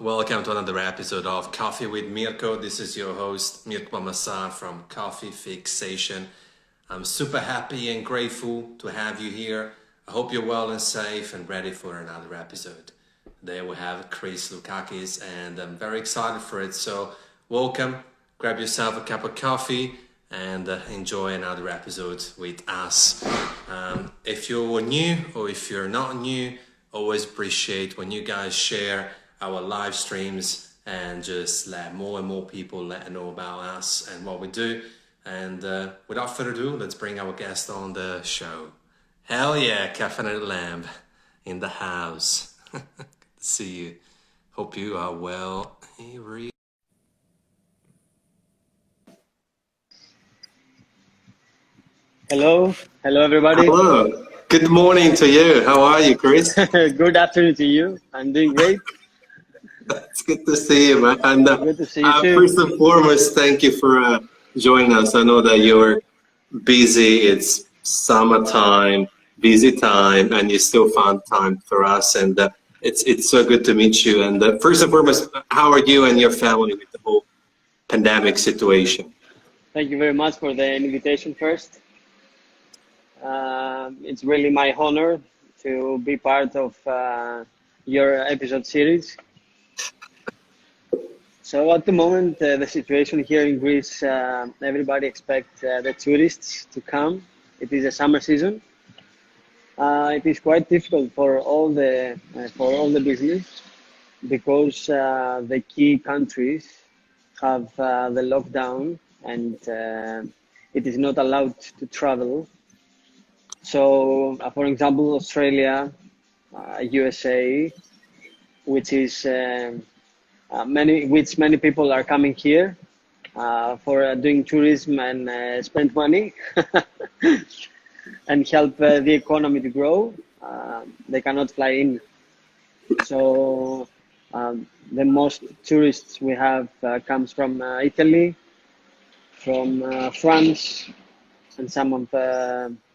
welcome to another episode of Coffee with Mirko. This is your host, Mirko Massa from Coffee Fixation. I'm super happy and grateful to have you here. I hope you're well and safe and ready for another episode. Today we have Chris Loukakis, and I'm very excited for it. So, welcome, grab yourself a cup of coffee, and enjoy another episode with us. If you're new or if you're not new, always appreciate when you guys share our live streams and just let more and more people know about us and what we do. And without further ado, let's bring our guest on the show. Hell yeah, Caffeinated Lamb in the house. Good to see you. Hope you are well. Hello everybody. Hello. Good morning to you. How are you, Chris? Good afternoon to you. I'm doing great. It's good to see you, man. And Good to see you too. first and foremost, thank you for joining us. I know that you're busy. It's summertime, busy time, and you still found time for us. And it's so good to meet you. And first and foremost, how are you and your family with the whole pandemic situation? Thank you very much for the invitation first. It's really my honor to be part of your episode series. So at the moment, the situation here in Greece, everybody expects the tourists to come. It is a summer season. It is quite difficult for all the business because the key countries have the lockdown and it is not allowed to travel. So, for example, Australia, USA, which is many people are coming here for doing tourism and spend money and help the economy to grow. They cannot fly in. So the most tourists we have comes from Italy, from France, and some of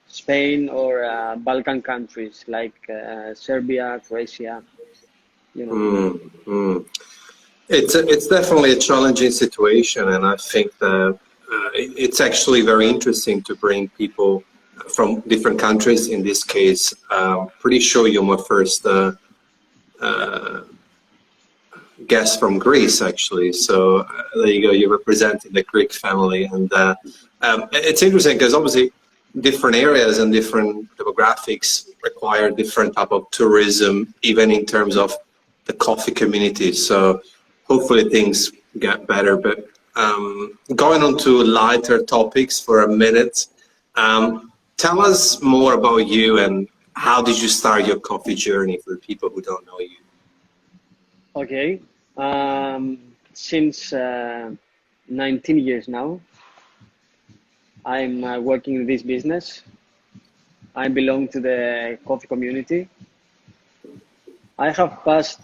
Spain or Balkan countries like Serbia, Croatia. You know. It's definitely a challenging situation, and I think that it's actually very interesting to bring people from different countries. In this case, pretty sure you're my first guest from Greece, actually. So there you go. You're representing the Greek family, and it's interesting because obviously different areas and different demographics require different type of tourism, even in terms of the coffee community. So hopefully things get better. But going on to lighter topics for a minute, tell us more about you and how did you start your coffee journey for people who don't know you? Okay, since 19 years now, I'm working in this business. I belong to the coffee community. I have passed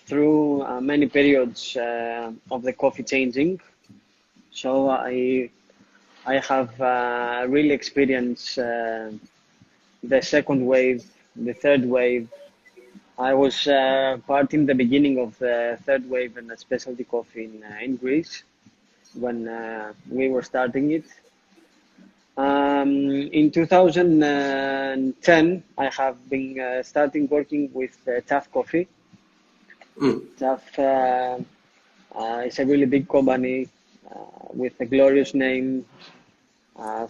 through many periods of the coffee changing. So I have really experienced the second wave, the third wave. I was part in the beginning of the third wave in specialty coffee in Greece when we were starting it. In 2010, I have been starting working with Tough Coffee. Tough is a really big company with a glorious name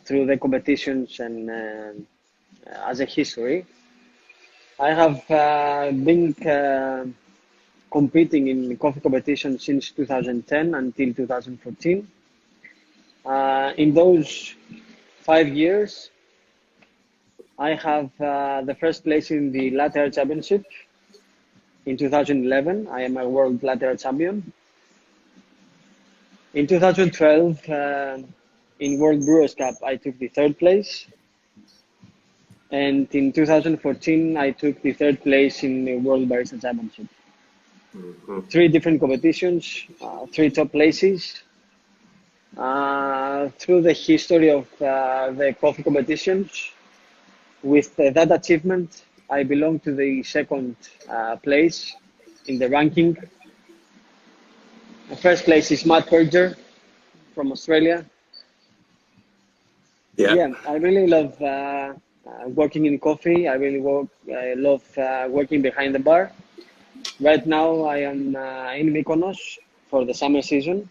through the competitions and as a history. I have been competing in coffee competition since 2010 until 2014. In those 5 years, I have the first place in the Latte Art Championship. In 2011, I am a World Latte Art Champion. In 2012, in World Brewers Cup, I took the third place. And in 2014, I took the third place in the World Barista Championship. 3 different competitions, 3 top places. Through the history of the coffee competitions, with that achievement, I belong to the second place in the ranking The first place is Matt Berger from Australia. Yeah. Yeah, I really love working in coffee. I love working behind the bar. Right now, I am in Mykonos for the summer season.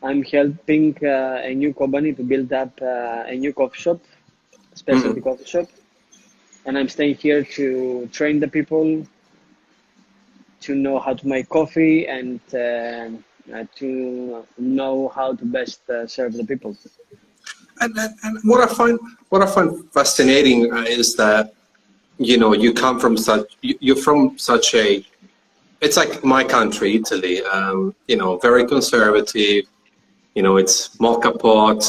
I'm helping a new company to build up a new coffee shop, a specialty Mhm. coffee shop, and I'm staying here to train the people to know how to make coffee and to know how to best serve the people. And what I find fascinating is that you come from you're from such a, it's like my country, Italy. Very conservative. It's mocha pot.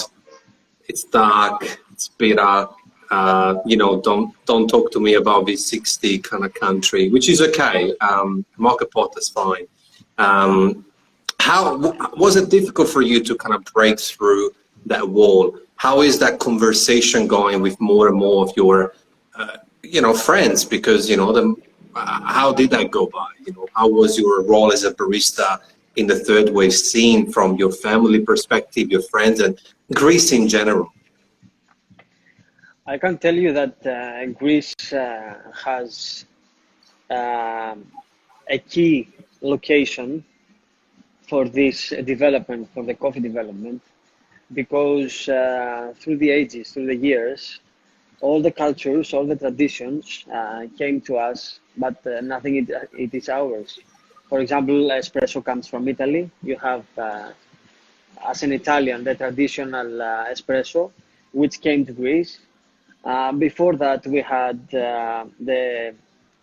It's dark. It's bitter. Don't talk to me about V60 kind of country, which is okay. Mocha pot is fine. Um, how was it difficult for you to kind of break through that wall? How is that conversation going with more and more of your, friends? Because how did that go by? How was your role as a barista in the third wave scene from your family perspective, your friends, and Greece in general? I can tell you that Greece has a key location for this development, for the coffee development, because through the ages, through the years, all the cultures, all the traditions came to us, but nothing it is ours. For example, espresso comes from Italy. You have, as an Italian, the traditional espresso, which came to Greece. Before that, we had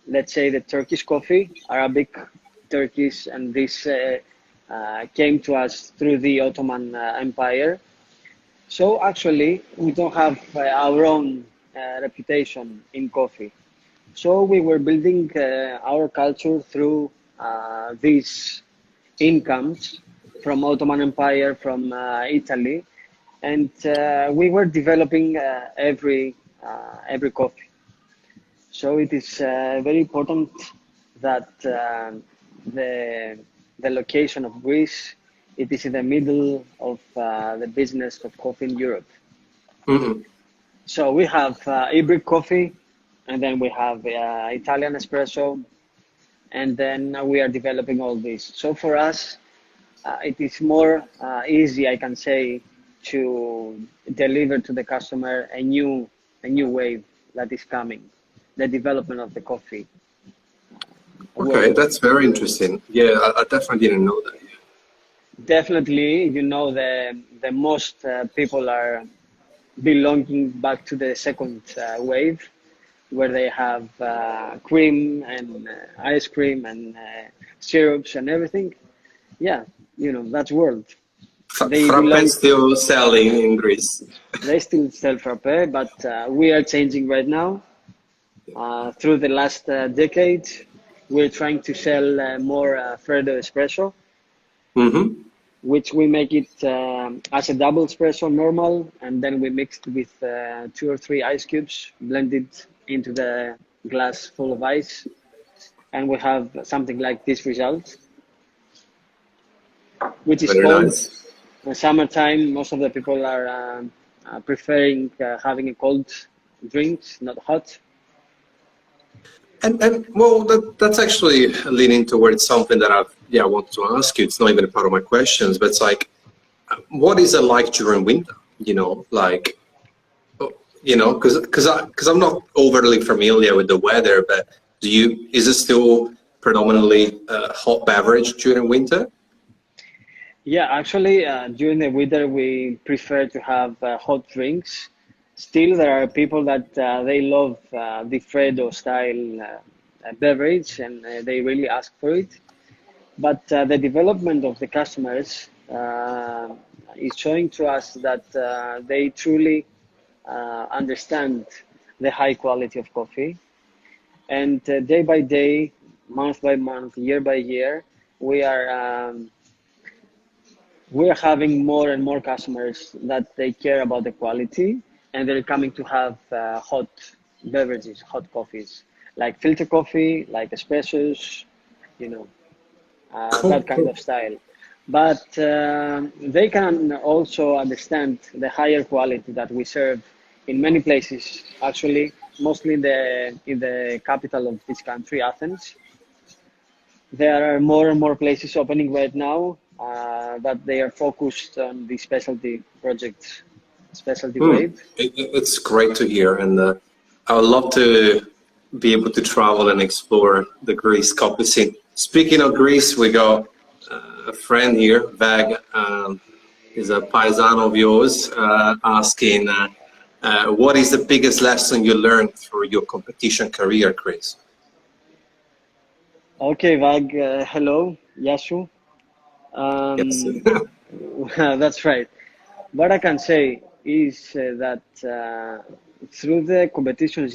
let's say, the Turkish coffee, Arabic, Turkish, and this came to us through the Ottoman Empire. So actually, we don't have our own reputation in coffee. So we were building our culture through these incomes from Ottoman Empire, from Italy, and we were developing every coffee. So it is very important that the the location of Greece, it is in the middle of the business of coffee in Europe. Mhm. So we have Iberic coffee, and then we have Italian espresso, and then we are developing all this. So for us, it is more easy, I can say, to deliver to the customer a new wave that is coming, the development of the coffee Okay, world. that's very interesting. Yeah, I definitely didn't know that. Definitely, the most people are belonging back to the second wave, where they have cream and ice cream and syrups and everything. Yeah, that's world. They Frappe belong. still selling in Greece. They still sell frappe, but we are changing right now. Through the last decade, we're trying to sell more Freddo espresso, Hmm. which we make it as a double espresso normal, and then we mixed with 2 or 3 ice cubes, blended into the glass full of ice, and we have something like this result, which is Very cold. nice. In summertime, most of the people are preferring having a cold drink, not hot. And well, that's actually leaning towards something that I want to ask you. It's not even a part of my questions, but it's like, what is it like during winter? Like, because I'm not overly familiar with the weather, but is it still predominantly hot beverage during winter? Yeah, actually, during the winter, we prefer to have hot drinks. Still, there are people that they love the Freddo style beverage, and they really ask for it. But the development of the customers is showing to us that they truly understand the high quality of coffee. And day by day, month by month, year by year, we are we're having more and more customers that they care about the quality, and they're coming to have hot beverages, hot coffees, like filter coffee, like espressos, you know, that Cool, kind cool. of style. but they can also understand the higher quality that we serve in many places. Actually, mostly in the capital of this country, Athens. There are more and more places opening right now that they are focused on the specialty projects, specialty wave. It's great to hear, and I would love to be able to travel and explore the Greece coffee scene. Speaking of Greece, we got a friend here, Vag, is a paisano of yours, asking, what is the biggest lesson you learned through your competition career, Chris? Okay, Vag, hello, Yasu. Yes. That's right. What I can say is that through the competition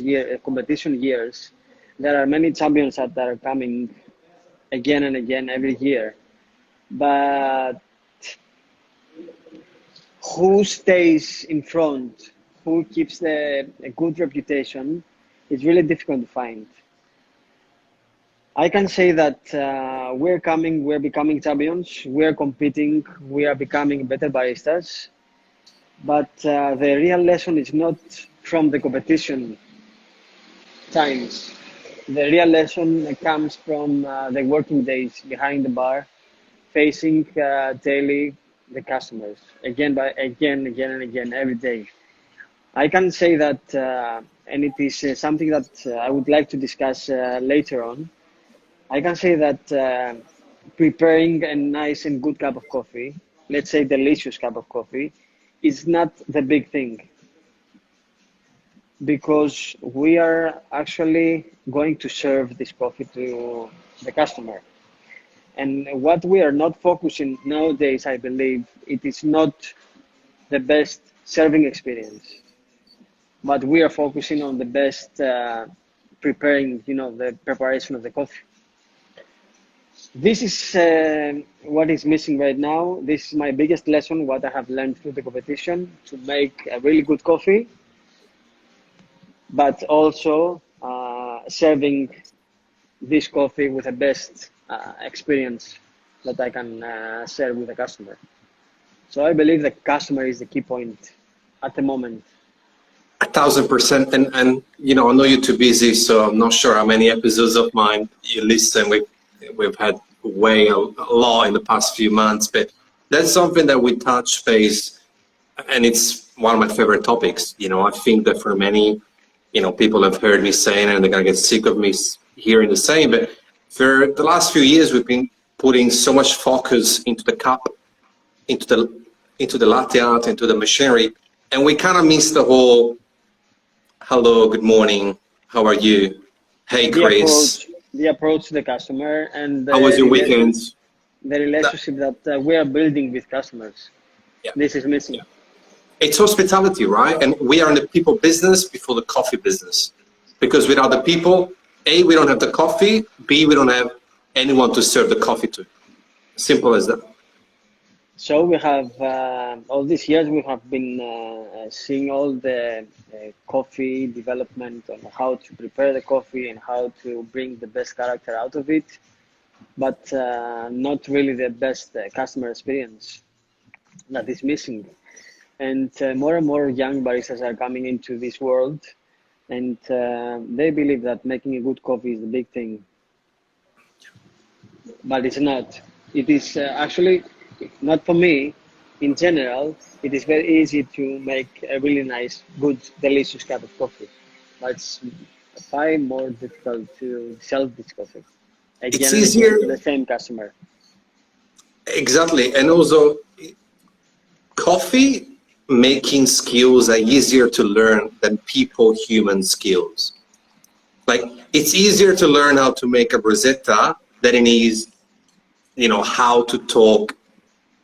years, there are many champions that are coming again and again every year. But who stays in front, who keeps a good reputation, is really difficult to find. I can say that we're becoming champions, we're competing, we are becoming better baristas. But the real lesson is not from the competition times. The real lesson comes from the working days behind the bar, facing daily the customers again and again every day. I can say that, and it is something that I would like to discuss later on. I can say that preparing a nice and good cup of coffee, let's say delicious cup of coffee, is not the big thing because we are actually going to serve this coffee to the customer. And what we are not focusing nowadays, I believe, it is not the best serving experience, but we are focusing on the best preparing, the preparation of the coffee. This is what is missing right now. This is my biggest lesson, what I have learned through the competition, to make a really good coffee, but also serving this coffee with the best experience that I can share with the customer. So I believe the customer is the key point at the moment. 1,000%. And I know you're too busy, so I'm not sure how many episodes of mine you listen. We've had a lot in the past few months, but that's something that we touch base, and it's one of my favorite topics. I think that for many, people have heard me saying, and they're gonna get sick of me hearing the same. But for the last few years, we've been putting so much focus into the cup, into the latte art, into the machinery, and we kind of miss the whole hello, good morning, how are you, hey Chris, the approach to the customer, and how was your weekend? The relationship that we are building with customers. Yeah. This is missing. Yeah. It's hospitality, right? And we are in the people business before the coffee business. Because without the people, A, we don't have the coffee, B, we don't have anyone to serve the coffee to. Simple as that. So we have, all these years, we have been seeing all the coffee development on how to prepare the coffee and how to bring the best character out of it, but not really the best customer experience that is missing. And more and more young baristas are coming into this world, and they believe that making a good coffee is the big thing. But it's not. It is actually not for me. In general, it is very easy to make a really nice, good, delicious cup of coffee. But it's far more difficult to sell this coffee again It's and easier. again to the same customer. Exactly. And also, coffee making skills are easier to learn than human skills. Like, it's easier to learn how to make a rosetta than it is, how to talk,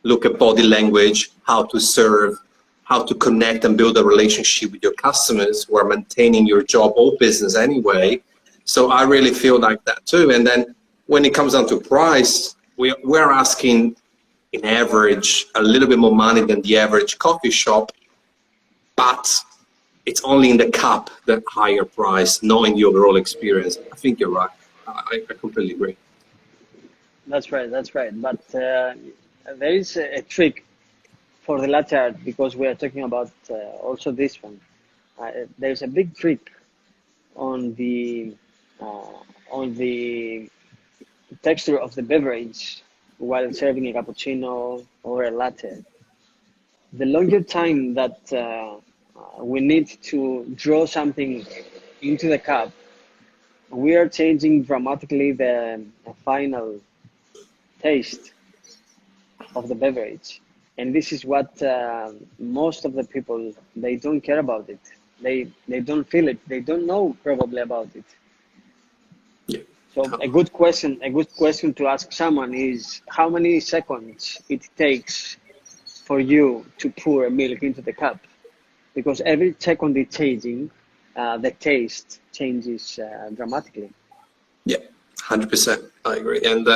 look at body language, how to serve, how to connect and build a relationship with your customers who are maintaining your job or business anyway. So I really feel like that too. And then when it comes down to price, we're asking in average a little bit more money than the average coffee shop, but it's only in the cup that higher price, knowing the overall experience. I think you're right. I completely agree. That's right. That's right. But there is a trick for the latte art, because we are talking about also this one. There's a big trick on the texture of the beverage while serving a cappuccino or a latte. The longer time that we need to draw something into the cup, we are changing dramatically the final taste of the beverage. And this is what most of the people, they don't care about it. They don't feel it. They don't know probably about it. Yeah. So a good question to ask someone is how many seconds it takes for you to pour milk into the cup, because every second it's changing, the taste changes dramatically. Yeah, 100%. I agree. And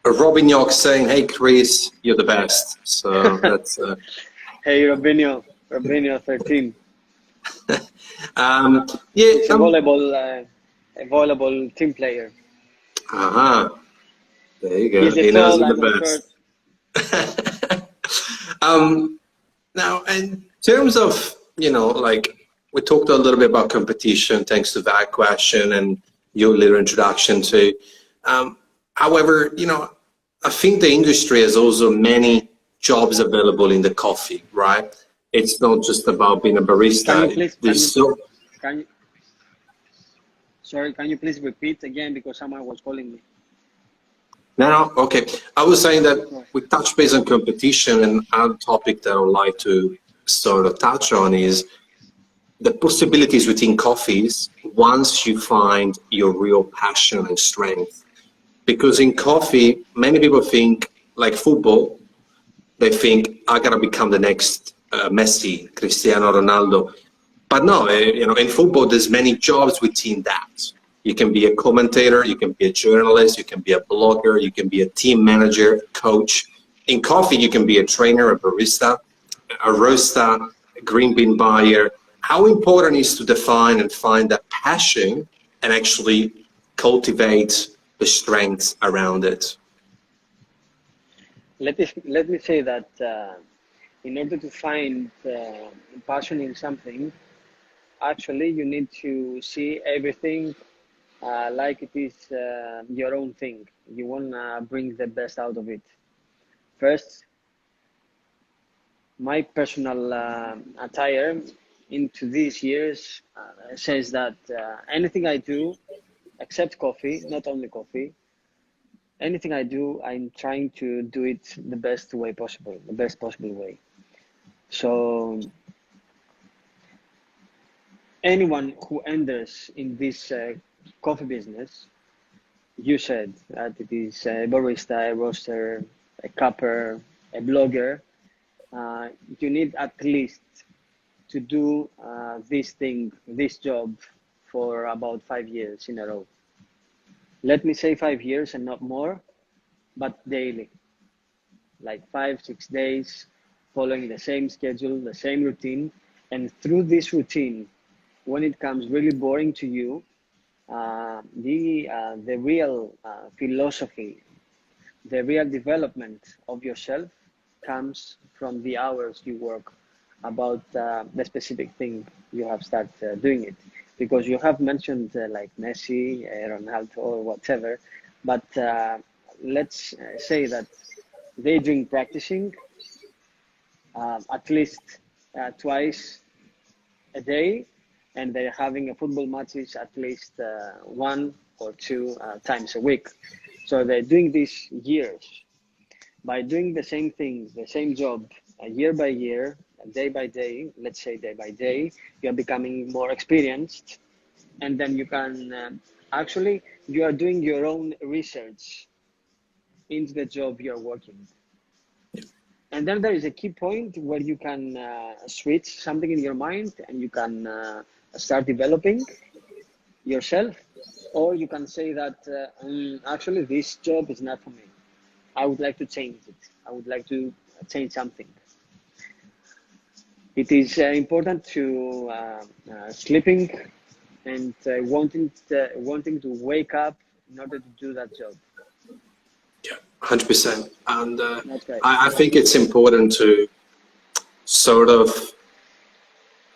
Robin York saying, "Hey Chris, you're the best." So that's Hey, Robinho 13. yeah. He's a volleyball team player. There you go. He's the He knows tall, you're I'm the the short. best. Now, in terms of, like we talked a little bit about competition, thanks to that question and your little introduction to. However, I think the industry has also many jobs available in the coffee, right? It's not just about being a Can you barista. please, There's so can you, sorry, can you please repeat again, because someone was calling me? no, okay. I was saying that we touch base on competition, and another topic that I would like to sort of touch on is the possibilities within coffees once you find your real passion and strength. Because in coffee, many people think like football, they think I gotta become the next Messi, Cristiano Ronaldo. But no, in football, there's many jobs within that. You can be a commentator, you can be a journalist, you can be a blogger, you can be a team manager, coach. In coffee, you can be a trainer, a barista, a roaster, a green bean buyer. How important is to define and find that passion and actually cultivate the strengths around it? Let me say that in order to find passion in something, actually you need to see everything like it is your own thing. You want to bring the best out of it. First, my personal attire into these years says that anything I do, except coffee, not only coffee, anything I do, I'm trying to do it the best way possible, the best possible way. So anyone who enters in this coffee business, you said that it is a barista, a roaster, a cupper, a blogger. You need at least to do this job for about 5 years in a row. Let me say 5 years and not more, but daily, like 5, 6 days, following the same schedule, the same routine. And through this routine, when it comes really boring to you, the real philosophy, the real development of yourself comes from the hours you work about the specific thing you have started doing it. Because you have mentioned like Messi, Ronaldo, or whatever, but let's say that they're doing practicing at least twice a day, and they're having a football matches at least 1 or 2 times a week. So they're doing this years. By doing the same thing, the same job, year by year, day by day, let's say day by day, you're becoming more experienced, and then you can actually, you are doing your own research into the job you're working. And then there is a key point where you can switch something in your mind, and you can start developing yourself, or you can say that actually this job is not for me. I would like to change it. I would like to change something. It is important to sleeping and wanting to wake up in order to do that job. Yeah, 100%. And That's great. I think it's important to sort of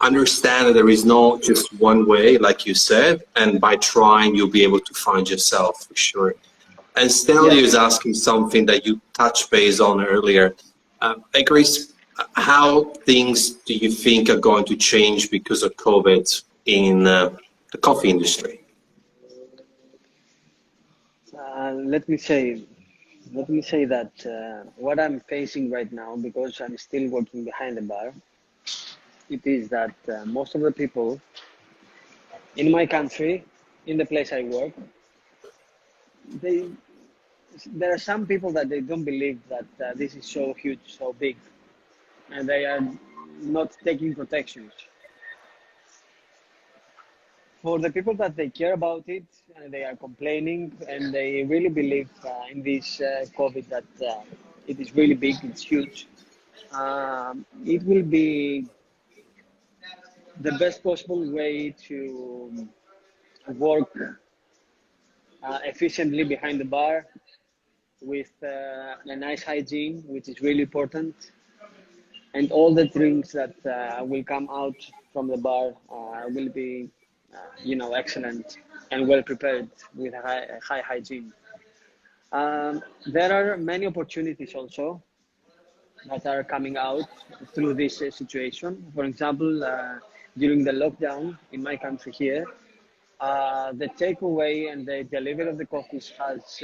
understand that there is no just one way, like you said, and by trying, you'll be able to find yourself for sure. And Stanley is asking something that you touched base on earlier. Hey, Chris, how things do you think are going to change because of COVID in the coffee industry? Let me say that what I'm facing right now, because I'm still working behind the bar, it is that most of the people in my country, in the place I work, they there are some people that they don't believe that this is so huge, so big, and they are not taking protections. For the people that they care about it, and they are complaining, and they really believe in this COVID that it is really big, it's huge. It will be the best possible way to work efficiently behind the bar with a nice hygiene, which is really important, and all the drinks that will come out from the bar will be, excellent and well prepared with high hygiene. There are many opportunities also that are coming out through this situation. For example, during the lockdown in my country here, the takeaway and the delivery of the coffees has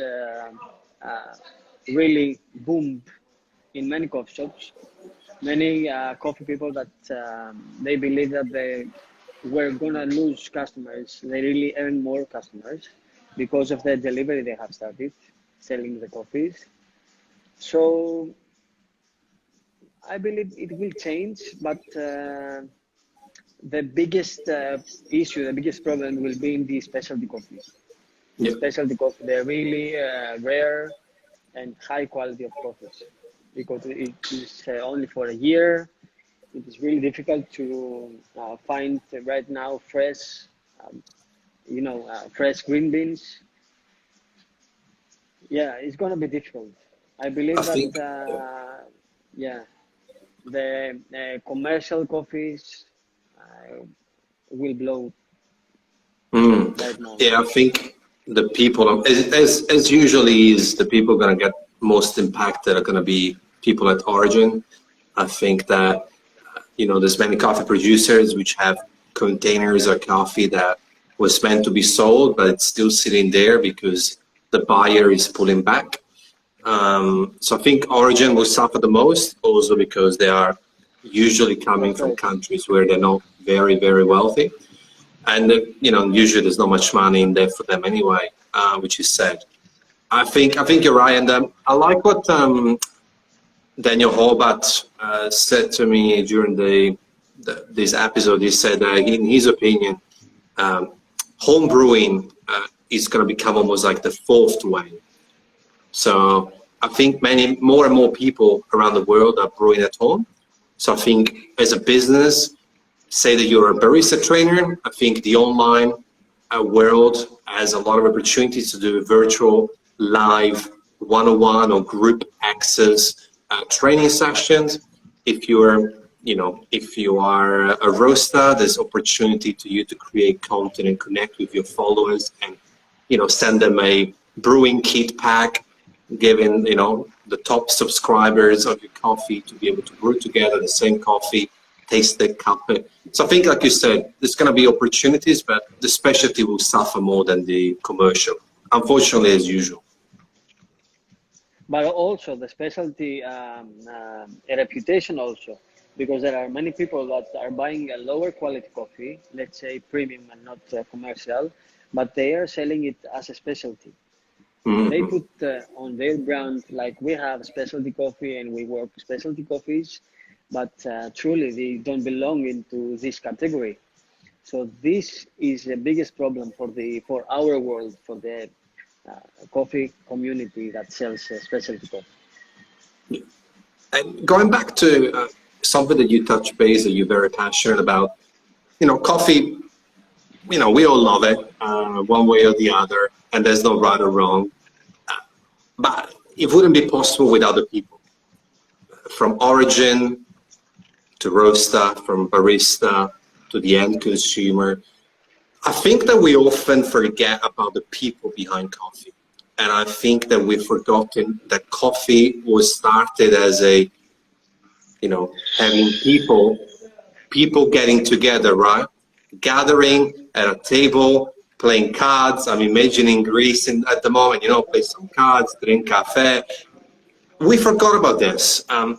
really boomed in many coffee shops. Many coffee people that they believe that they were gonna lose customers, they really earn more customers because of the delivery they have started selling the coffees. So I believe it will change, but the biggest issue, the biggest problem will be in the specialty coffees. Yeah. Specialty coffee, they're really rare and high quality of coffees because it is only for a year. It is really difficult to find right now fresh, fresh green beans. Yeah, it's gonna be difficult. I believe I think, that, the commercial coffees will blow right now. yeah, I think the people, as usually is, the people going to get most impacted are going to be people at origin. I think that, there's many coffee producers which have containers of coffee that was meant to be sold, but it's still sitting there because the buyer is pulling back. So I think origin will suffer the most, also because they are usually coming from countries where they're not very, very wealthy. And, usually there's not much money in there for them anyway, which is sad. I think you're right. And I like what Daniel Horvat said to me during this episode. He said that in his opinion, home brewing is going to become almost like the fourth way. So I think more and more people around the world are brewing at home. So I think as a business, say that you're a barista trainer, I think the online world has a lot of opportunities to do virtual, live, one-on-one or group access training sessions. If you are a roaster, there's opportunity to you to create content and connect with your followers and, send them a brewing kit pack, giving, the top subscribers of your coffee to be able to brew together the same coffee, taste the cup. So I think, like you said, there's going to be opportunities, but the specialty will suffer more than the commercial, unfortunately, as usual. But also the specialty a reputation also, because there are many people that are buying a lower quality coffee, let's say premium and not commercial, but they are selling it as a specialty. Mm-hmm. They put on their brand, like we have specialty coffee and we work specialty coffees, but truly they don't belong into this category. So this is the biggest problem for our world, for the coffee community that sells specialty coffee. Yeah. And going back to something that you touched base that you're very passionate about, coffee, we all love it one way or the other, and there's no right or wrong. But it wouldn't be possible without the people. From origin to roaster, from barista to the end consumer. I think that we often forget about the people behind coffee. And I think that we've forgotten that coffee was started as a, having people getting together, right? Gathering at a table, playing cards. I'm imagining Greece at the moment, play some cards, drink cafe. We forgot about this. Don't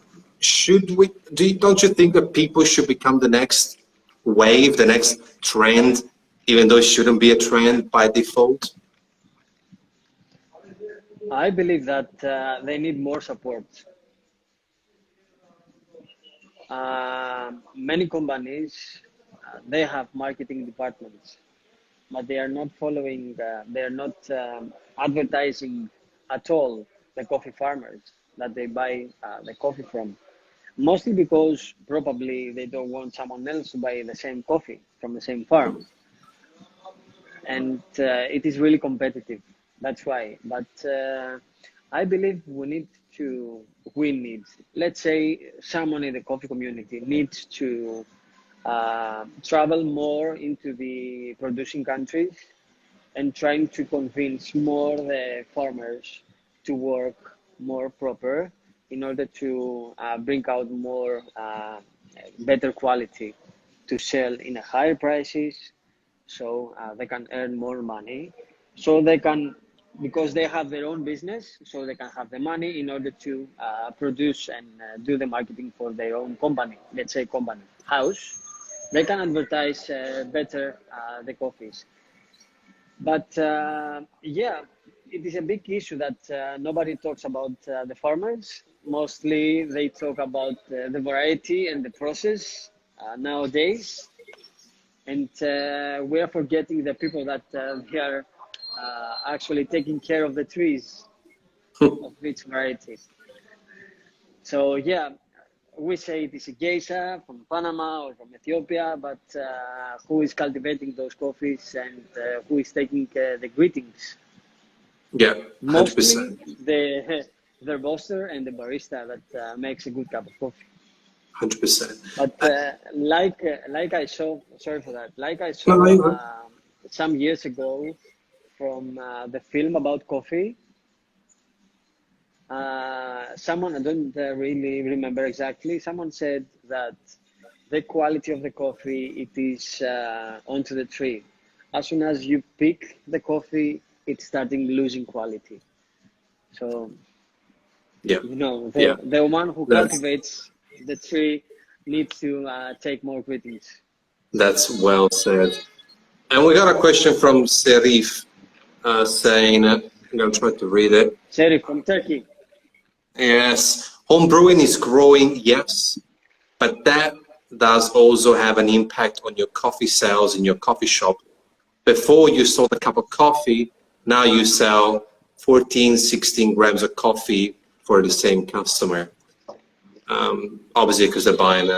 you think that people should become the next wave, the next trend, even though it shouldn't be a trend by default? I believe that they need more support. Many companies, they have marketing departments, but they are not following, they are not advertising at all the coffee farmers that they buy the coffee from. Mostly because probably they don't want someone else to buy the same coffee from the same farm. And it is really competitive. That's why. But I believe let's say someone in the coffee community needs to travel more into the producing countries and trying to convince more the farmers to work more proper in order to bring out more better quality to sell in a higher prices, so they can earn more money, so they can, because they have their own business, so they can have the money in order to produce and do the marketing for their own company, let's say company house. They can advertise better the coffees. But yeah, it is a big issue that nobody talks about the farmers. Mostly they talk about the variety and the process nowadays. And we are forgetting the people that they are actually taking care of the trees of each variety. So yeah, we say it is a geisha from Panama or from Ethiopia, but who is cultivating those coffees and who is taking the greetings? Yeah, 100%. Mostly the roaster and the barista that makes a good cup of coffee. 100%. But like I saw, sorry for that, like I saw some years ago from the film about coffee, someone, I don't really remember exactly, someone said that the quality of the coffee, it is onto the tree. As soon as you pick the coffee, it's starting losing quality. So, yeah, the one who cultivates the tree needs to take more greetings. That's well said. And we got a question from Serif saying, I'm going to try to read it. Serif from Turkey. Yes, home brewing is growing, yes, but that does also have an impact on your coffee sales in your coffee shop. Before you sold a cup of coffee, now you sell 14, 16 grams of coffee for the same customer. Obviously, because they're buying,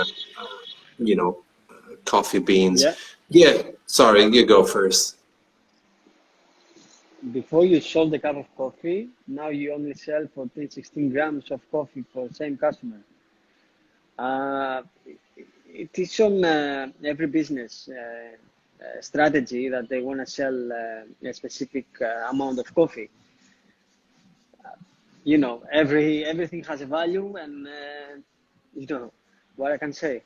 coffee beans. Yeah, sorry, you go first. Before you sold a cup of coffee, now you only sell 14, 16 grams of coffee for the same customer. It is on every business strategy that they want to sell a specific amount of coffee. Everything has a value, and what I can say.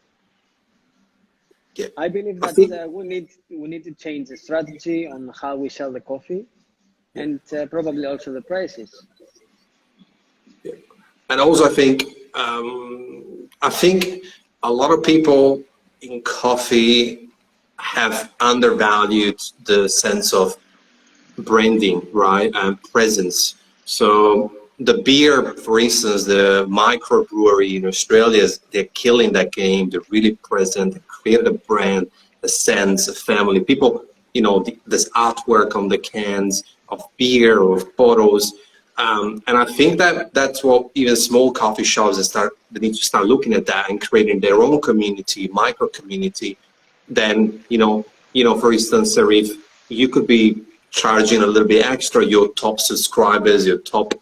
Yeah. I believe that we need to change the strategy on how we sell the coffee, and probably also the prices. Yeah. And also, I think a lot of people in coffee have undervalued the sense of branding, right, and presence. So the beer, for instance, the microbrewery in Australia, they're killing that game. They're really present. They created a brand, a sense, a family. People, there's artwork on the cans of beer or of bottles. And I think that's what even small coffee shops they need to start looking at that and creating their own community, micro community. Then, for instance, Serif, you could be charging a little bit extra your top subscribers, your top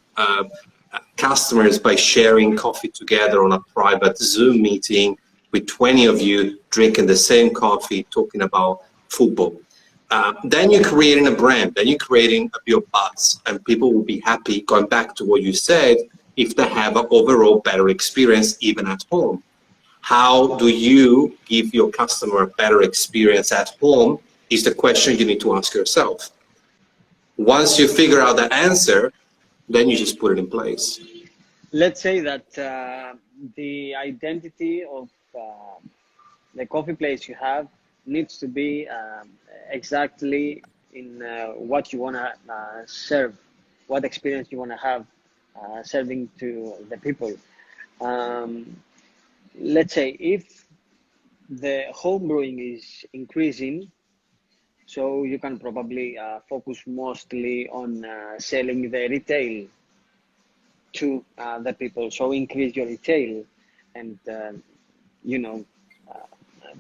customers by sharing coffee together on a private Zoom meeting with 20 of you drinking the same coffee, talking about football. Then you're creating a brand, then you're creating a bit of buzz, and people will be happy, going back to what you said, if they have an overall better experience even at home. How do you give your customer a better experience at home is the question you need to ask yourself. Once you figure out the answer, then you just put it in place. Let's say that the identity of the coffee place you have needs to be exactly in what you want to serve, what experience you want to have serving to the people. Let's say if the home brewing is increasing, so you can probably focus mostly on selling the retail to the people. So increase your retail and, you know,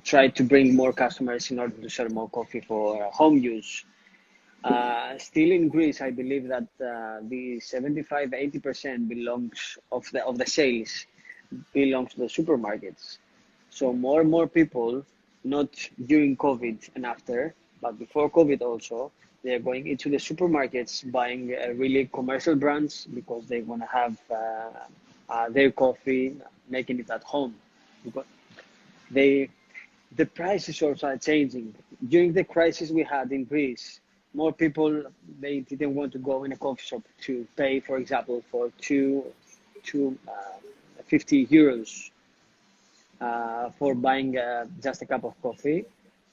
try to bring more customers in order to sell more coffee for home use. Still in Greece, I believe that the 75–80% belongs of the sales belongs to the supermarkets. So more and more people, not during COVID and after, but before COVID also, they are going into the supermarkets buying really commercial brands because they want to have their coffee, making it at home. Because the prices also are changing. During the crisis we had in Greece, more people, they didn't want to go in a coffee shop to pay, for example, for 50 euros for buying just a cup of coffee,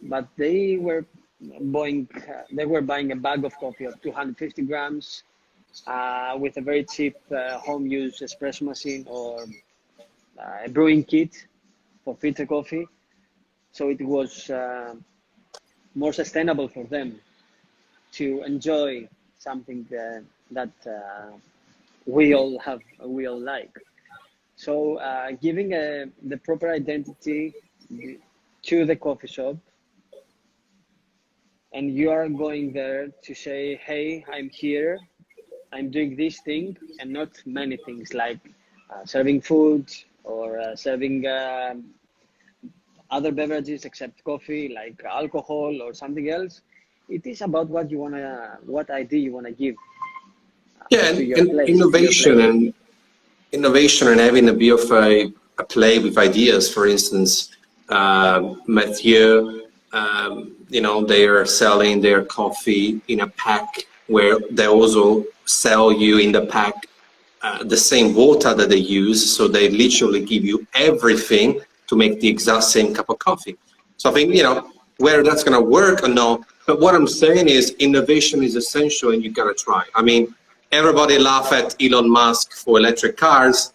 but they were buying a bag of coffee of 250 grams with a very cheap home use espresso machine or a brewing kit for filter coffee. So it was more sustainable for them to enjoy something that we all like. So giving the proper identity to the coffee shop, and you are going there to say, hey, I'm here, I'm doing this thing, and not many things like serving food or serving other beverages except coffee, like alcohol or something else. It is about what idea you wanna give Yeah, to your and place. innovation and having a bit of a play with ideas. For instance, Mathieu, they are selling their coffee in a pack where they also sell you in the pack the same water that they use. So they literally give you everything to make the exact same cup of coffee. So I think, whether that's going to work or not, but what I'm saying is innovation is essential and you got to try. I mean, everybody laugh at Elon Musk for electric cars.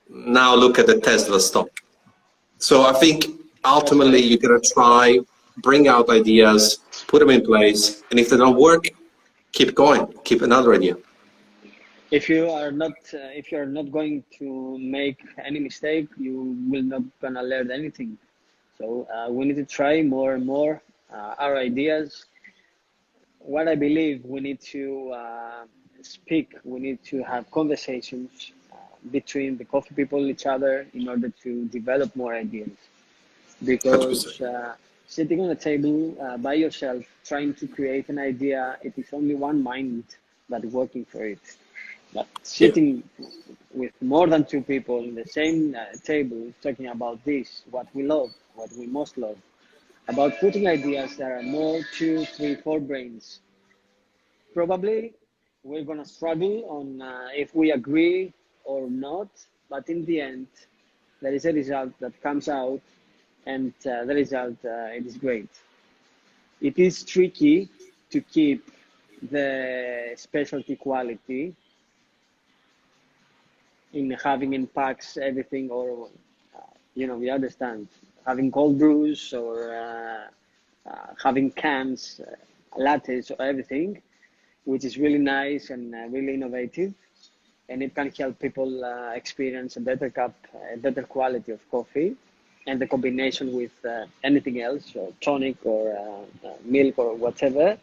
Now look at the Tesla stock. So I think ultimately you got to try, bring out ideas, put them in place, and if they don't work, keep going, keep another idea. If you are not going to make any mistake, you will not gonna learn anything. So we need to try more and more our ideas. What I believe, we need to speak. We need to have conversations between the coffee people, each other, in order to develop more ideas. Because sitting on a table by yourself, trying to create an idea, it is only one mind that is working for it. But sitting with more than two people in the same table, talking about this, what we love, what we most love, about putting ideas that are more 2, 3, 4 brains. Probably we're gonna struggle on if we agree or not, but in the end, there is a result that comes out, and the result it is great. It is tricky to keep the specialty quality in having in packs everything, or we understand having cold brews or having cans, lattes or everything, which is really nice and really innovative, and it can help people experience a better cup, a better quality of coffee, and the combination with anything else, or tonic or milk or whatever.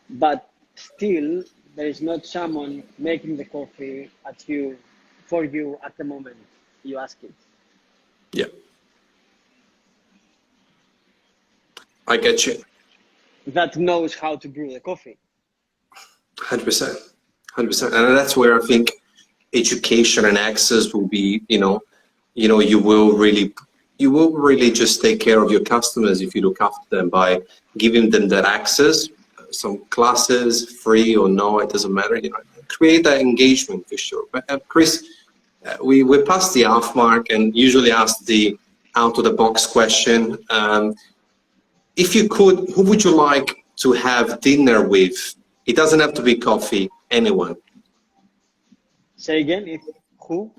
But still, there is not someone making the coffee for you at the moment you ask it. Yeah, I get you. That knows how to brew the coffee. 100%. 100%. And that's where I think education and access will be, you will really just take care of your customers if you look after them by giving them that access, some classes, free or no, it doesn't matter, create that engagement for sure. But Chris, we're past the half mark and usually ask the out of the box question. If you could, who would you like to have dinner with? It doesn't have to be coffee, anyone. Say again, who?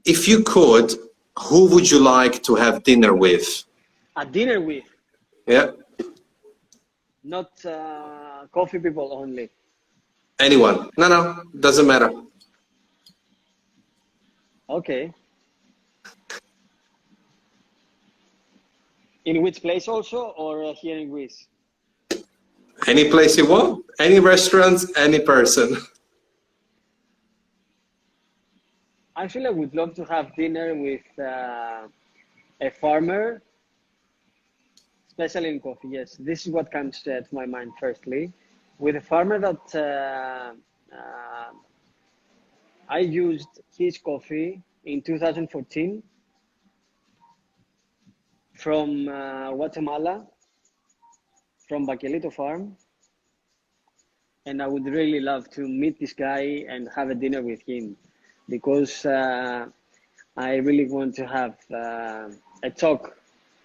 If you could, who would you like to have dinner with? A dinner with? Yeah. Not coffee people only. Anyone. No, doesn't matter. Okay. In which place also, or here in Greece? Any place you want, any restaurants, any person. Actually, I would love to have dinner with a farmer, especially in coffee. Yes, this is what comes to my mind firstly. With a farmer that I used his coffee in 2014 from Guatemala, from Baquelito Farm. And I would really love to meet this guy and have a dinner with him, because I really want to have a talk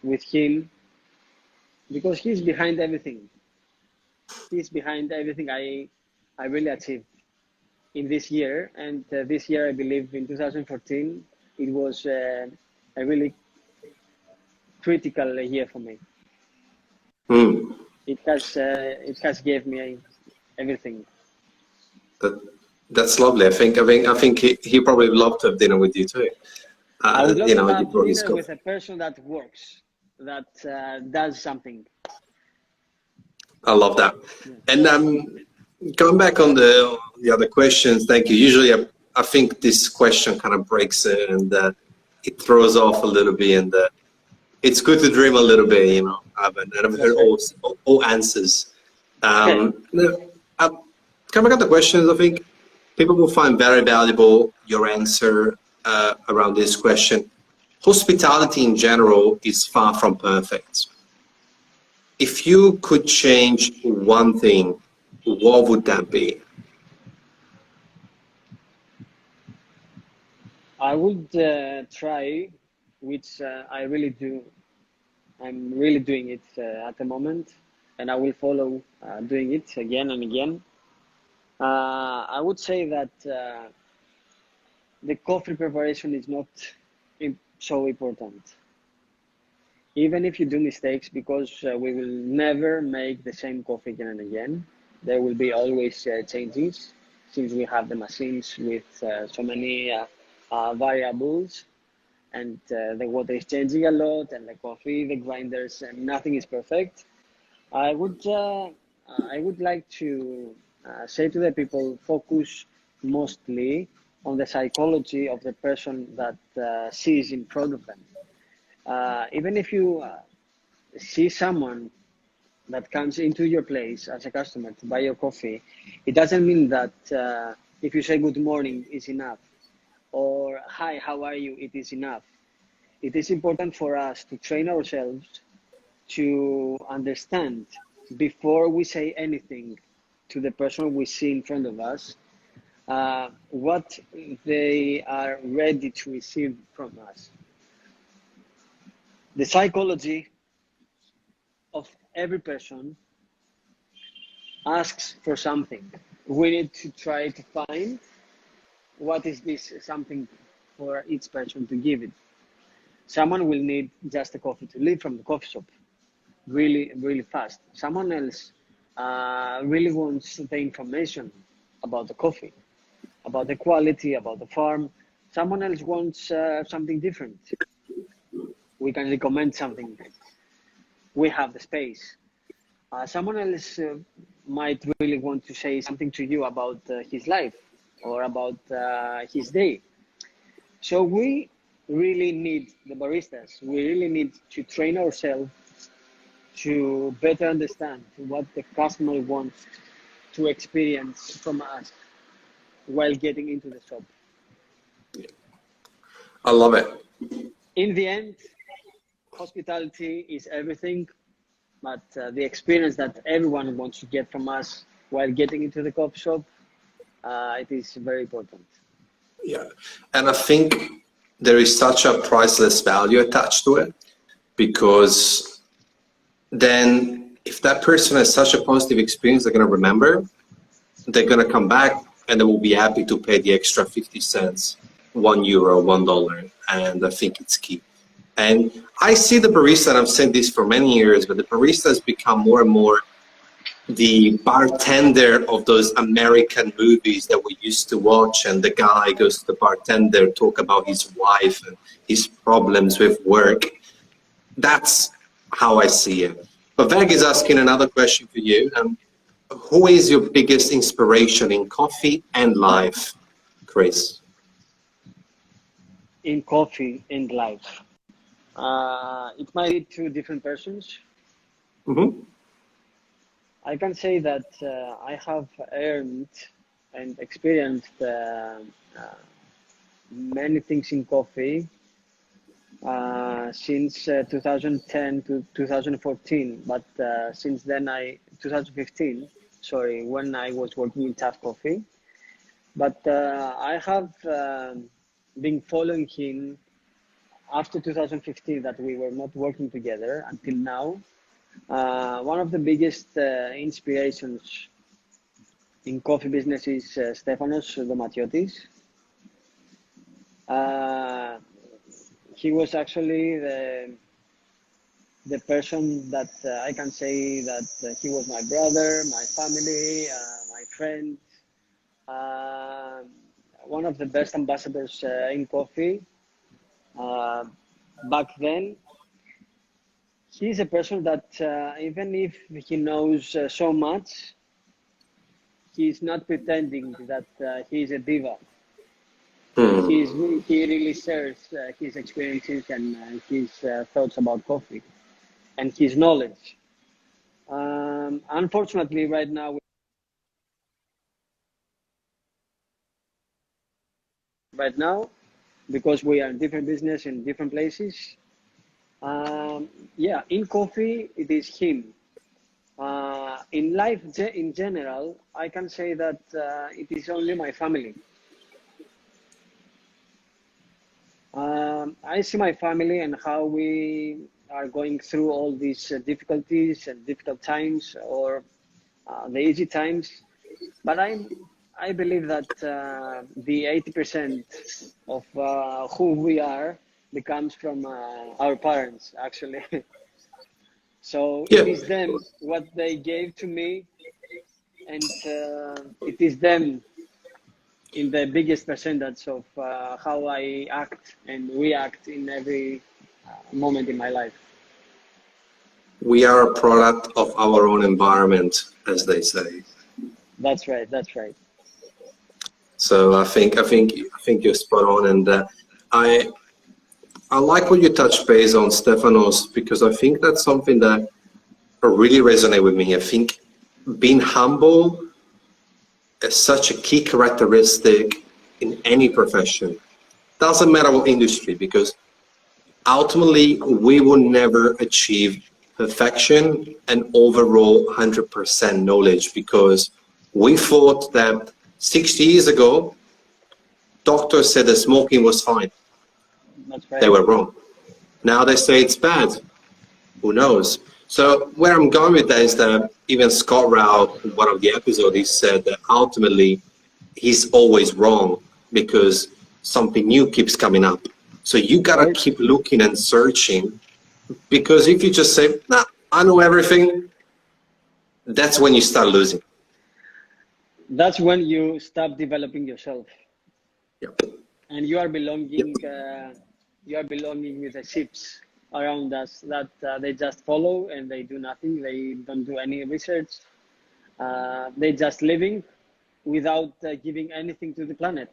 with him, because he's behind everything. He's behind everything I really achieved in this year. And this year, I believe in 2014, it was a really critical year for me. It has gave me everything. That's lovely. I think he probably would love to have dinner with you too. I would love to have dinner with a person that works, that does something. I love that. Yeah. And going back on the other questions, thank you. Usually I think this question kind of breaks it and it throws off a little bit, and it's good to dream a little bit, and I've heard all answers. Coming back to the questions, I think people will find very valuable your answer around this question. Hospitality in general is far from perfect. If you could change one thing, what would that be? I would try, which I really do. I'm really doing it at the moment, and I will follow doing it again and again. I would say that the coffee preparation is not so important. Even if you do mistakes, because we will never make the same coffee again and again. There will be always changes, since we have the machines with so many variables, and the water is changing a lot, and the coffee, the grinders, and nothing is perfect. I would like to say to the people, focus mostly on the psychology of the person that sees in front of them. Even if you see someone that comes into your place as a customer to buy your coffee, it doesn't mean that if you say good morning is enough, or hi, how are you, it is enough. It is important for us to train ourselves to understand, before we say anything to the person we see in front of us, what they are ready to receive from us. The psychology of every person asks for something. We need to try to find what is this something for each person to give it. Someone will need just a coffee to leave from the coffee shop really, really fast. Someone else really wants the information about the coffee, about the quality, about the farm. Someone else wants something different. We can recommend something. We have the space. Someone else might really want to say something to you about his life or about his day. So we really need the baristas. We really need to train ourselves to better understand what the customer wants to experience from us while getting into the shop. I love it. In the end, hospitality is everything, but the experience that everyone wants to get from us while getting into the coffee shop, it is very important. Yeah, and I think there is such a priceless value attached to it, because then if that person has such a positive experience, they're going to remember, they're going to come back, and they will be happy to pay the extra 50 cents, €1, $1. And I think it's key. And I see the barista, and I've said this for many years, but the barista has become more and more the bartender of those American movies that we used to watch, and the guy goes to the bartender, talk about his wife and his problems with work. That's how I see it. But Veg is asking another question for you. Who is your biggest inspiration in coffee and life, Chris? In coffee and life, it might be two different persons. Mm-hmm. I can say that I have earned and experienced many things in coffee since 2010 to 2014. But since then, 2015, sorry, when I was working in Tough Coffee. But I have been following him after 2015, that we were not working together until now. One of the biggest inspirations in coffee business is Stefanos Domatiotis. He was actually the person that I can say that he was my brother, my family, my friend, one of the best ambassadors in coffee back then. He's a person that even if he knows so much, he's not pretending that he's a diva. He really shares his experiences and his thoughts about coffee and his knowledge. Unfortunately, right now, because we are in different business in different places, yeah, in coffee, it is him. In life, in general, I can say that it is only my family. I see my family and how we are going through all these difficulties and difficult times, or the easy times. But I believe that the 80% of who we are becomes from our parents, actually. So Yeah. it is them, what they gave to me, and it is them in the biggest percentage of how I act and react in every moment in my life. We are a product of our own environment, as they say. That's right. That's right. So I think you're spot on, and I like what you touched base on, Stefanos, because I think that's something that really resonates with me. I think being humble is such a key characteristic in any profession. Doesn't matter what industry, because ultimately we will never achieve perfection and overall 100% knowledge, because we thought that 60 years ago, doctors said that smoking was fine. That's right. They were wrong. Now they say it's bad. Who knows? So where I'm going with that is that even Scott Rao, in one of the episodes, he said that ultimately he's always wrong, because something new keeps coming up. So you gotta keep looking and searching, because if you just say, nah, I know everything, that's when you start losing. That's when you stop developing yourself. Yep. And you are belonging. Yep. You are belonging with the ships around us that they just follow and they do nothing. They don't do any research. They're just living without giving anything to the planet.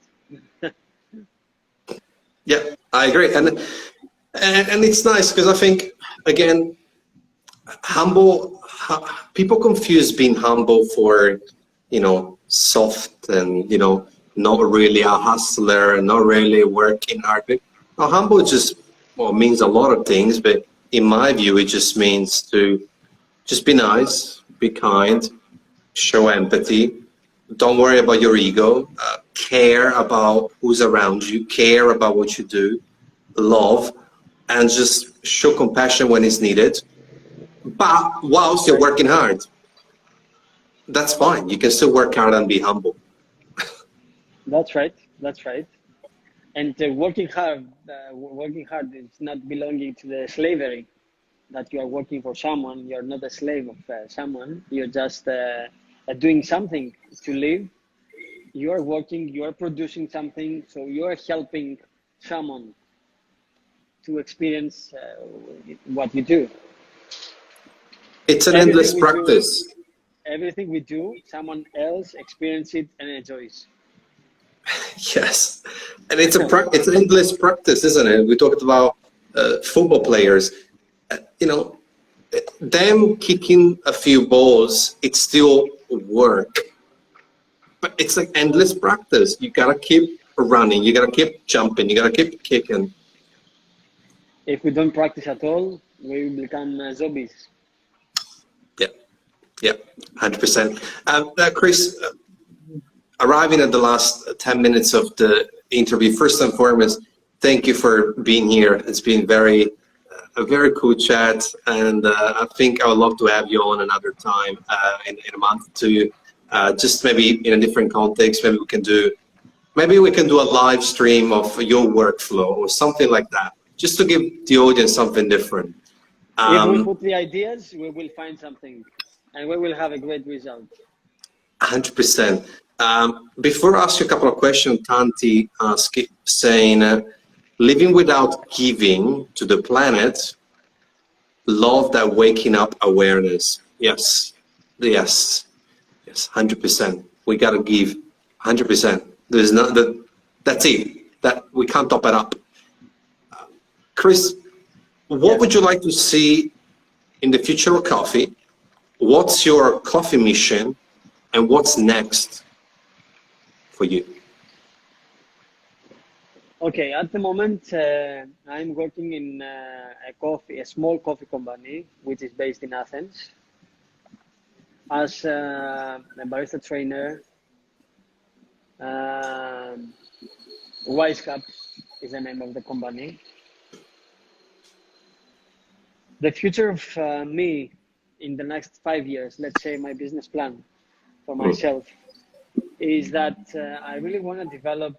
Yeah, I agree, and it's nice because I think again, people confuse being humble for, soft and, not really a hustler and not really working hard. But now, humble just, well, means a lot of things, but in my view, it just means to just be nice, be kind, show empathy, don't worry about your ego, care about who's around you, care about what you do, love, and just show compassion when it's needed. But whilst you're working hard, that's fine. You can still work hard and be humble. That's right. That's right. And working hard is not belonging to the slavery that you are working for someone. You're not a slave of someone. You're just doing something to live. You are working, you are producing something, so you are helping someone to experience what you do. It's an endless practice. Everything we do, someone else experiences it and enjoys. Yes, and it's an endless practice, isn't it? We talked about football players. Them kicking a few balls, it's still work, but it's like endless practice. You gotta keep running, you gotta keep jumping, you gotta keep kicking. If we don't practice at all, we will become zombies. Yeah, 100%. Chris, arriving at the last 10 minutes of the interview, first and foremost, thank you for being here. It's been a very cool chat, and I think I would love to have you on another time in a month to just maybe in a different context. Maybe we can do a live stream of your workflow or something like that, just to give the audience something different. If we put the ideas, we will find something, and we will have a great result. 100%. Before I ask you a couple of questions, Tanti asked, saying, living without giving to the planet, love that waking up awareness. Yes, 100%. We got to give 100%. There's not that's it. That we can't top it up. Chris, what would you like to see in the future of coffee? What's your coffee mission, and what's next for you? Okay, at the moment, I'm working in a small coffee company, which is based in Athens, as a barista trainer. Wise Cup is the name of the company. The future of me in the next 5 years, let's say my business plan for myself, is that I really want to develop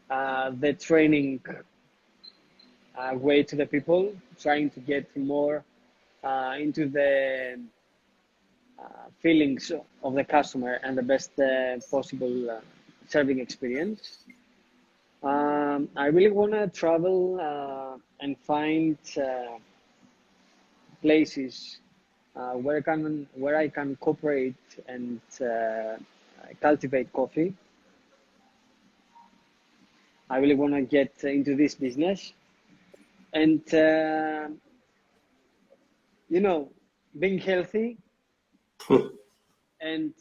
the training way to the people, trying to get more into the feelings of the customer and the best possible serving experience. I really want to travel and find places where I can cooperate and cultivate coffee. I really want to get into this business, and being healthy and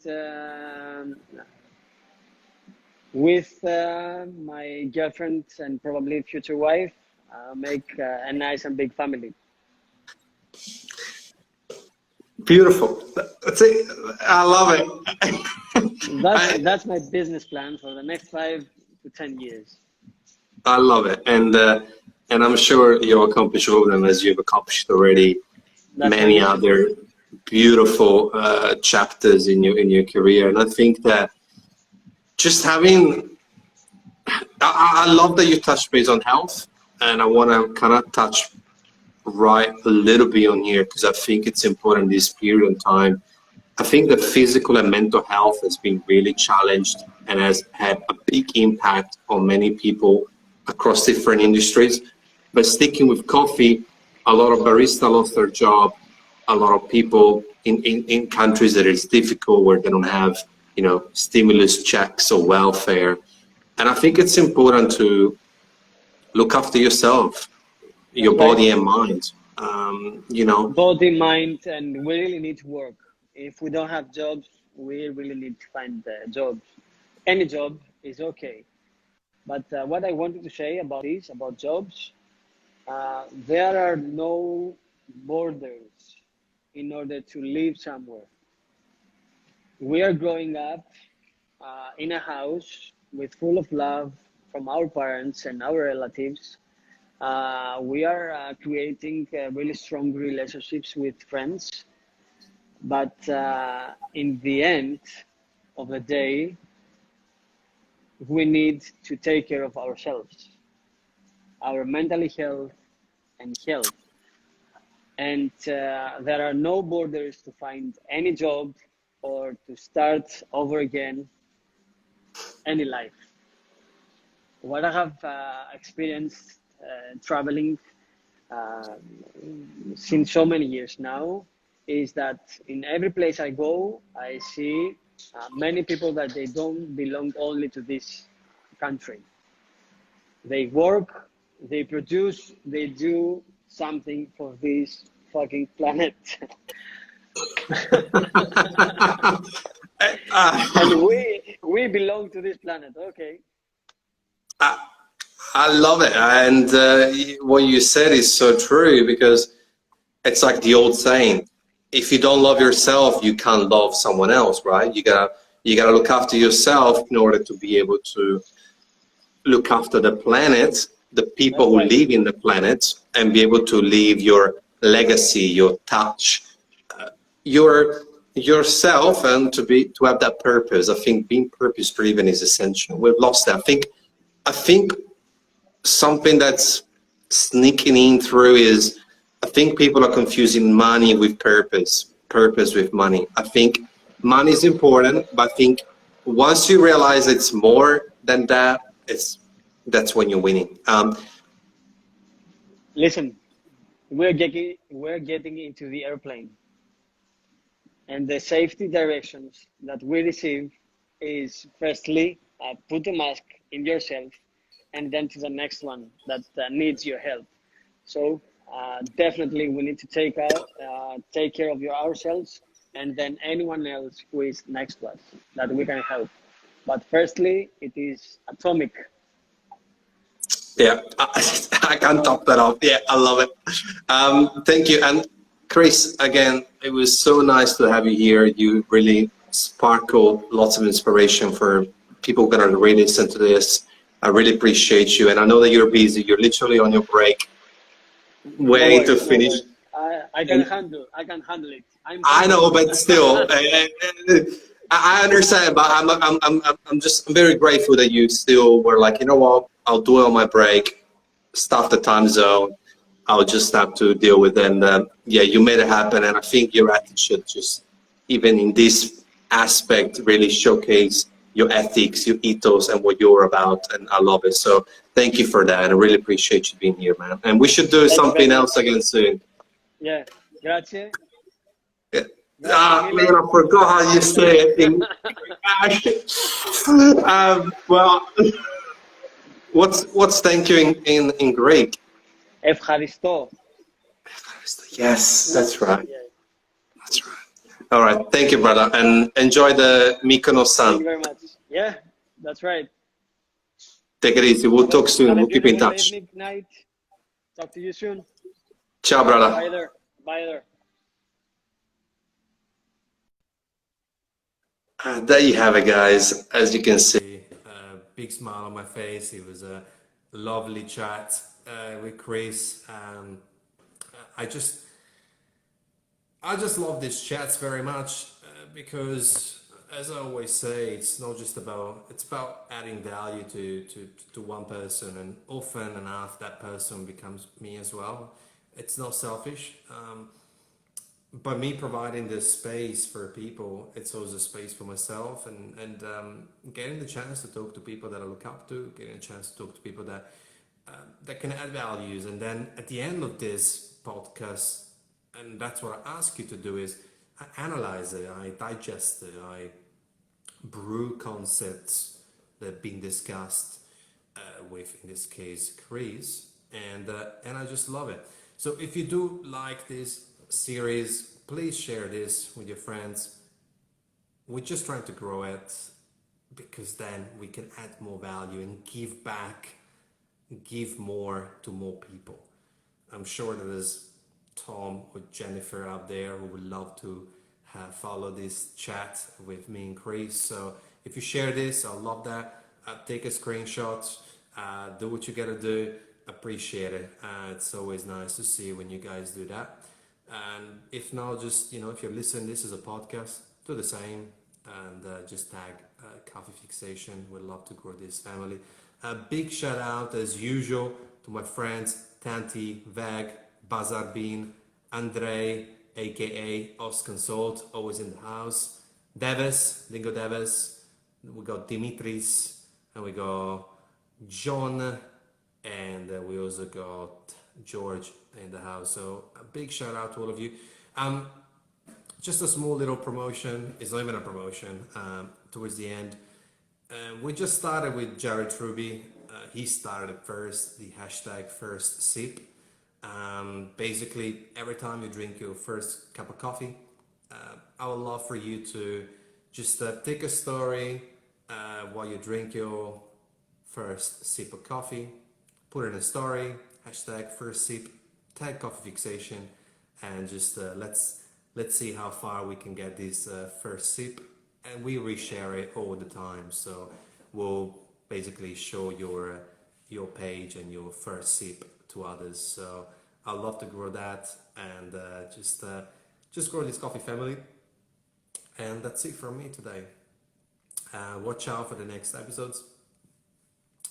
with my girlfriend and probably future wife, make a nice and big family. Beautiful. That's it. I love it. That's my business plan for the next 5 to 10 years. I love it, and I'm sure you'll accomplish all of them, as you've accomplished already. Many other beautiful chapters in your career, and I think that just having, I love that you touched base on health, and I want to kind of touch right a little bit on here because I think it's important this period of time. I think the physical and mental health has been really challenged and has had a big impact on many people across different industries. But sticking with coffee, a lot of baristas lost their job. A lot of people in countries that it's difficult, where they don't have, stimulus checks or welfare. And I think it's important to look after yourself, your body and mind. Body, mind, and we really need to work. If we don't have jobs, we really need to find jobs. Any job is okay. But what I wanted to say about this, about jobs, there are no borders in order to live somewhere. We are growing up in a house with full of love from our parents and our relatives. We are creating really strong relationships with friends. But in the end of the day, we need to take care of ourselves, our mental health and health. And there are no borders to find any job or to start over again any life. What I have experienced traveling since so many years now is that in every place I go, I see many people that they don't belong only to this country. They work, they produce, they do something for this fucking planet. And we belong to this planet, okay? I love it. And what you said is so true, because it's like the old saying, if you don't love yourself, you can't love someone else, right? You gotta look after yourself in order to be able to look after the planet, the people who live in the planet, and be able to leave your legacy, your touch, yourself, and to have that purpose. I think being purpose driven is essential. We've lost that. I think something that's sneaking in through is, I think people are confusing money with purpose with money. I think money is important, but I think once you realize it's more than that, that's when you're winning. Listen, we're getting into the airplane, and the safety directions that we receive is, firstly, put a mask in yourself, and then to the next one that needs your help. So definitely we need to take care of ourselves, and then anyone else who is next to us that we can help. But firstly, it is atomic. Yeah, I can't top that off. Yeah, I love it. Thank you. And Chris, again, it was so nice to have you here. You really sparkle lots of inspiration for people going to really listen to this. I really appreciate you. And I know that you're busy. You're literally on your break, waiting to finish. I can handle it. I know, but still, I understand. But I'm very grateful that you still were like, you know what, I'll do it on my break, stuff the time zone. I'll just have to deal with it. And yeah, you made it happen. And I think your attitude, just even in this aspect, really showcase your ethics, your ethos, and what you're about. And I love it. So thank you for that. I really appreciate you being here, man. And we should do something else again soon. Yeah, grazie. Yeah. Man, I forgot how you say it in well, what's thank you in Greek? Ευχαριστώ. Yes, that's right. That's right. All right. Thank you, brother. And enjoy the Mykonos sun. Thank you very much. Yeah, that's right. Take it easy. We'll talk soon. We'll keep in touch. Evening, night. Talk to you soon. Ciao, brother. Bye there. Bye there. There you have it, guys. As you can see, big smile on my face. It was a lovely chat with Chris. I just love these chats very much because, as I always say, it's about adding value to one person, and often enough that person becomes me as well. It's not selfish. But me providing this space for people, it's also a space for myself, and getting the chance to talk to people that I look up to, getting a chance to talk to people that can add values. And then at the end of this podcast, and that's what I ask you to do, is I analyze it, I digest it, I brew concepts that are being discussed with, in this case, Chris, and I just love it. So if you do like this series, please share this with your friends. We're just trying to grow it because then we can add more value and give back, give more to more people. I'm sure that there's Tom or Jennifer out there who would love to follow this chat with me and Chris. So if you share this, I'll love that. Take a screenshot, do what you gotta do. Appreciate it. It's always nice to see when you guys do that. And if not, just if you're listening, this is a podcast, do the same and just tag Coffee Fixation. We'd love to grow this family. A big shout out as usual to my friends Tanti, Veg, Bazar Bean, Andrei, aka Os Consult, always in the house. Deves, Dingo Deves. We got Dimitris, and we got John, and we also got George in the house. So a big shout out to all of you. Just a small little promotion. It's not even a promotion. Towards the end, we just started with Jared Truby. He started first, the hashtag first sip. Basically, every time you drink your first cup of coffee, I would love for you to just take a story while you drink your first sip of coffee, put it in a story, hashtag first sip, tag Coffee Fixation, and just let's see how far we can get this first sip. And we reshare it all the time, so we'll basically show your page and your first sip to others. So I'd love to grow that and just grow this coffee family. And that's it from me today. Watch out for the next episodes.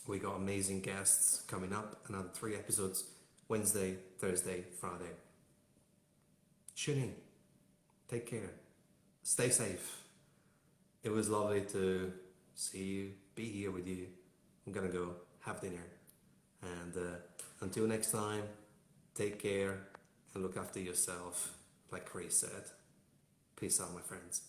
We got amazing guests coming up. Another 3 episodes: Wednesday, Thursday, Friday. Tune in. Take care. Stay safe. It was lovely to see you, be here with you. I'm gonna go have dinner. And until next time, take care and look after yourself, like Chris said. Peace out, my friends.